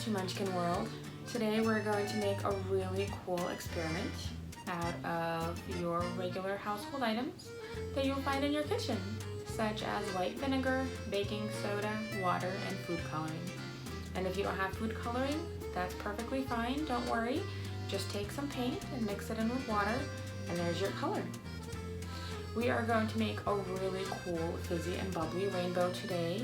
to Munchkin World. Today we're going to make a really cool experiment out of your regular household items that you'll find in your kitchen, such as white vinegar, baking soda, water, and food coloring. And if you don't have food coloring, that's perfectly fine, don't worry. Just take some paint and mix it in with water, and there's your color. We are going to make a really cool fizzy and bubbly rainbow today,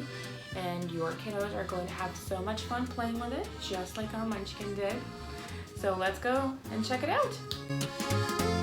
and your kiddos are going to have so much fun playing with it, just like our Munchkin did. So let's go and check it out.